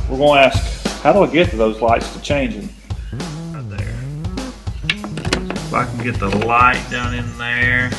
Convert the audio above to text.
we're going to ask, how do I get to those lights to change them? Right there. If I can get the light down in there.